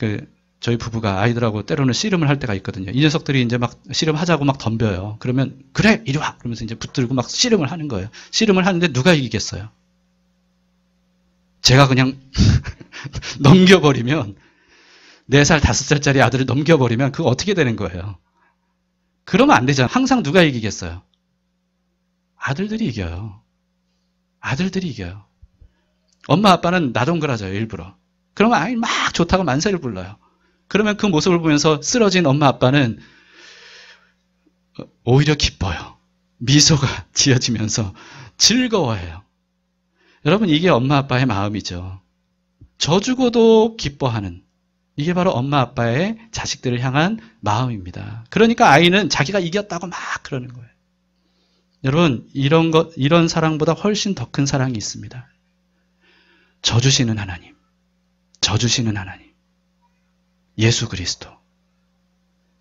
저희 부부가 아이들하고 때로는 씨름을 할 때가 있거든요. 이 녀석들이 이제 막 씨름하자고 막 덤벼요. 그러면 그래 이리 와 그러면서 이제 붙들고 막 씨름을 하는 거예요. 씨름을 하는데 누가 이기겠어요? 제가 그냥 넘겨버리면 4살, 5살짜리 아들을 넘겨버리면 그거 어떻게 되는 거예요? 그러면 안 되잖아요. 항상 누가 이기겠어요? 아들들이 이겨요. 아들들이 이겨요. 엄마 아빠는 나동글하져요. 일부러. 그러면 아이 막 좋다고 만세를 불러요. 그러면 그 모습을 보면서 쓰러진 엄마 아빠는 오히려 기뻐요. 미소가 지어지면서 즐거워해요. 여러분, 이게 엄마 아빠의 마음이죠. 져주고도 기뻐하는, 이게 바로 엄마 아빠의 자식들을 향한 마음입니다. 그러니까 아이는 자기가 이겼다고 막 그러는 거예요. 여러분, 이런 사랑보다 훨씬 더 큰 사랑이 있습니다. 져주시는 하나님, 져주시는 하나님, 예수 그리스도.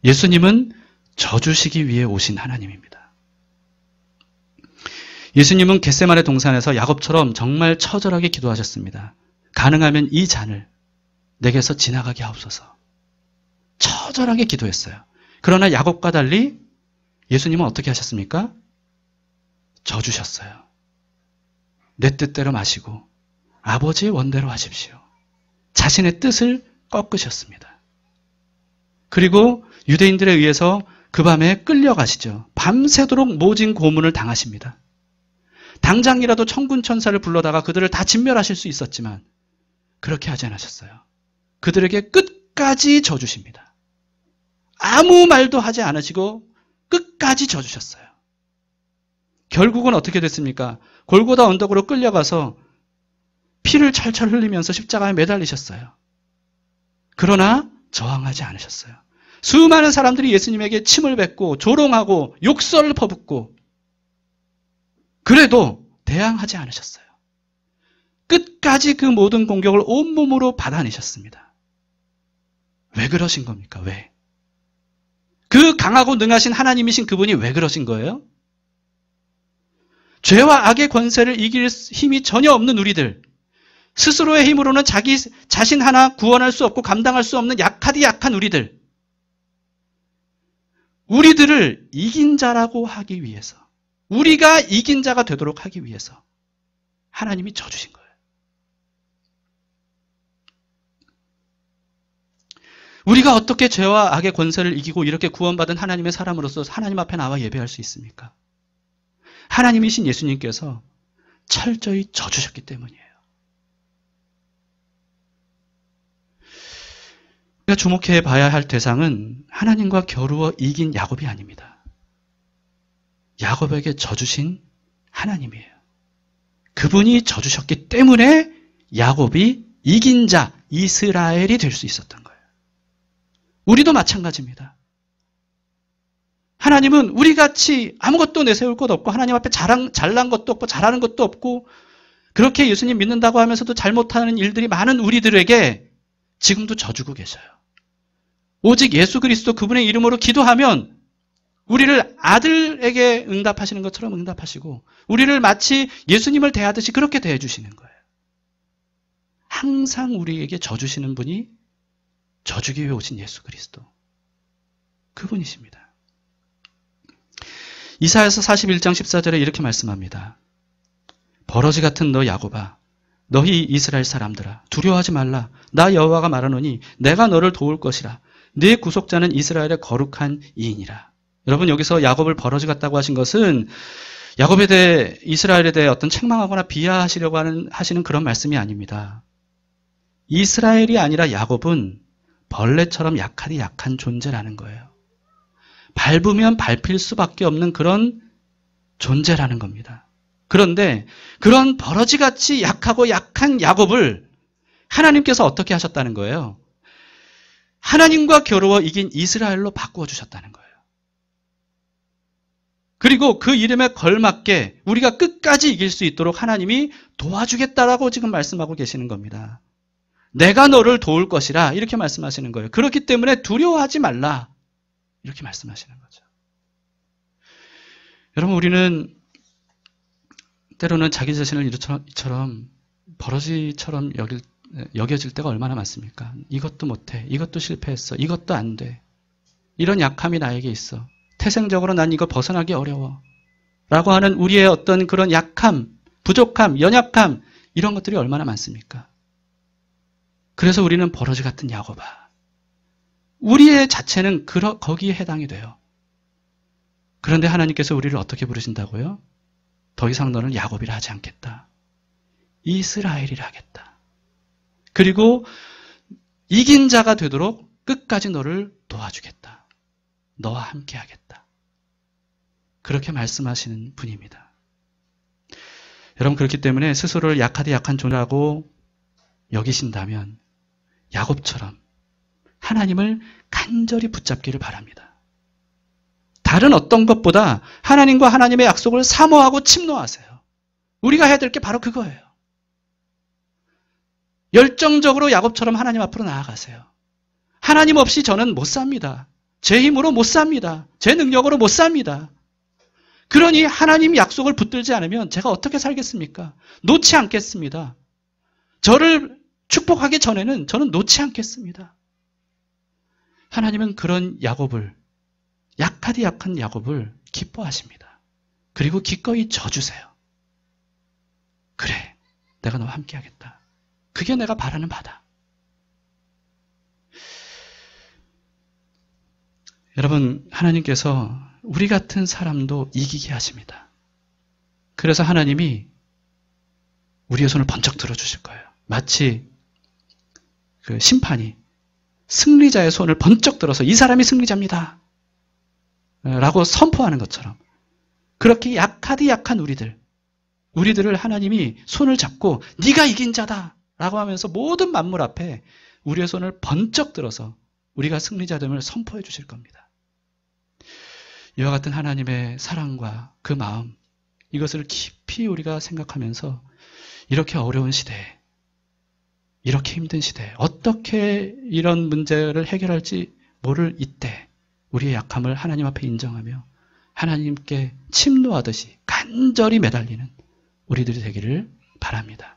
예수님은 져주시기 위해 오신 하나님입니다. 예수님은 겟세마네 동산에서 야곱처럼 정말 처절하게 기도하셨습니다. 가능하면 이 잔을 내게서 지나가게 하옵소서. 처절하게 기도했어요. 그러나 야곱과 달리 예수님은 어떻게 하셨습니까? 져주셨어요. 내 뜻대로 마시고 아버지의 원대로 하십시오. 자신의 뜻을 꺾으셨습니다. 그리고 유대인들에 의해서 그 밤에 끌려가시죠. 밤새도록 모진 고문을 당하십니다. 당장이라도 천군 천사를 불러다가 그들을 다 진멸하실 수 있었지만 그렇게 하지 않으셨어요. 그들에게 끝까지 져주십니다. 아무 말도 하지 않으시고 끝까지 져주셨어요. 결국은 어떻게 됐습니까? 골고다 언덕으로 끌려가서 피를 철철 흘리면서 십자가에 매달리셨어요. 그러나 저항하지 않으셨어요. 수많은 사람들이 예수님에게 침을 뱉고 조롱하고 욕설을 퍼붓고 그래도 대항하지 않으셨어요. 끝까지 그 모든 공격을 온몸으로 받아내셨습니다. 왜 그러신 겁니까? 왜? 그 강하고 능하신 하나님이신 그분이 왜 그러신 거예요? 죄와 악의 권세를 이길 힘이 전혀 없는 우리들, 스스로의 힘으로는 자기 자신 하나 구원할 수 없고 감당할 수 없는 약하디 약한 우리들을 이긴 자라고 하기 위해서, 우리가 이긴 자가 되도록 하기 위해서 하나님이 져주신 거예요. 우리가 어떻게 죄와 악의 권세를 이기고 이렇게 구원받은 하나님의 사람으로서 하나님 앞에 나와 예배할 수 있습니까? 하나님이신 예수님께서 철저히 져주셨기 때문이에요. 우리가 주목해 봐야 할 대상은 하나님과 겨루어 이긴 야곱이 아닙니다. 야곱에게 져주신 하나님이에요. 그분이 져주셨기 때문에 야곱이 이긴 자, 이스라엘이 될 수 있었던 거예요. 우리도 마찬가지입니다. 하나님은 우리같이 아무것도 내세울 것 없고 하나님 앞에 잘난 것도 없고 잘하는 것도 없고 그렇게 예수님 믿는다고 하면서도 잘못하는 일들이 많은 우리들에게 지금도 져주고 계셔요. 오직 예수 그리스도 그분의 이름으로 기도하면 우리를 아들에게 응답하시는 것처럼 응답하시고 우리를 마치 예수님을 대하듯이 그렇게 대해주시는 거예요. 항상 우리에게 져주시는 분이 져주기 위해 오신 예수 그리스도. 그분이십니다. 이사야서 41장 14절에 이렇게 말씀합니다. 버러지 같은 너 야곱아, 너희 이스라엘 사람들아, 두려워하지 말라. 나 여호와가 말하노니 내가 너를 도울 것이라. 네 구속자는 이스라엘의 거룩한 이인이라. 여러분, 여기서 야곱을 버러지 같다고 하신 것은 야곱에 대해, 이스라엘에 대해 어떤 책망하거나 비하하시려고 하시는 그런 말씀이 아닙니다. 이스라엘이 아니라 야곱은 벌레처럼 약하디 약한 존재라는 거예요. 밟으면 밟힐 수밖에 없는 그런 존재라는 겁니다. 그런데 그런 버러지같이 약하고 약한 야곱을 하나님께서 어떻게 하셨다는 거예요? 하나님과 겨루어 이긴 이스라엘로 바꾸어 주셨다는 거예요. 그리고 그 이름에 걸맞게 우리가 끝까지 이길 수 있도록 하나님이 도와주겠다라고 지금 말씀하고 계시는 겁니다. 내가 너를 도울 것이라 이렇게 말씀하시는 거예요. 그렇기 때문에 두려워하지 말라 이렇게 말씀하시는 거죠. 여러분, 우리는 때로는 자기 자신을 이처럼 버러지처럼 여겨질 때가 얼마나 많습니까? 이것도 못해, 이것도 실패했어, 이것도 안 돼. 이런 약함이 나에게 있어. 태생적으로 난 이거 벗어나기 어려워. 라고 하는 우리의 어떤 그런 약함, 부족함, 연약함 이런 것들이 얼마나 많습니까? 그래서 우리는 버러지 같은 야곱아. 우리의 자체는 거기에 해당이 돼요. 그런데 하나님께서 우리를 어떻게 부르신다고요? 더 이상 너는 야곱이라 하지 않겠다. 이스라엘이라 하겠다. 그리고 이긴 자가 되도록 끝까지 너를 도와주겠다. 너와 함께 하겠다. 그렇게 말씀하시는 분입니다. 여러분, 그렇기 때문에 스스로를 약하디 약한 존재라고 여기신다면 야곱처럼 하나님을 간절히 붙잡기를 바랍니다. 다른 어떤 것보다 하나님과 하나님의 약속을 사모하고 침노하세요. 우리가 해야 될 게 바로 그거예요. 열정적으로 야곱처럼 하나님 앞으로 나아가세요. 하나님 없이 저는 못 삽니다. 제 힘으로 못 삽니다. 제 능력으로 못 삽니다. 그러니 하나님 약속을 붙들지 않으면 제가 어떻게 살겠습니까? 놓지 않겠습니다. 저를 축복하기 전에는 저는 놓지 않겠습니다. 하나님은 그런 야곱을, 약하디 약한 야곱을 기뻐하십니다. 그리고 기꺼이 져주세요. 그래, 내가 너와 함께 하겠다. 그게 내가 바라는 바다. 여러분, 하나님께서 우리 같은 사람도 이기게 하십니다. 그래서 하나님이 우리의 손을 번쩍 들어주실 거예요. 마치 그 심판이 승리자의 손을 번쩍 들어서 이 사람이 승리자입니다. 라고 선포하는 것처럼 그렇게 약하디 약한 우리들을 하나님이 손을 잡고 네가 이긴 자다 라고 하면서 모든 만물 앞에 우리의 손을 번쩍 들어서 우리가 승리자됨을 선포해 주실 겁니다. 이와 같은 하나님의 사랑과 그 마음, 이것을 깊이 우리가 생각하면서 이렇게 어려운 시대에, 이렇게 힘든 시대에 어떻게 이런 문제를 해결할지 모를 이때 우리의 약함을 하나님 앞에 인정하며 하나님께 침노하듯이 간절히 매달리는 우리들이 되기를 바랍니다.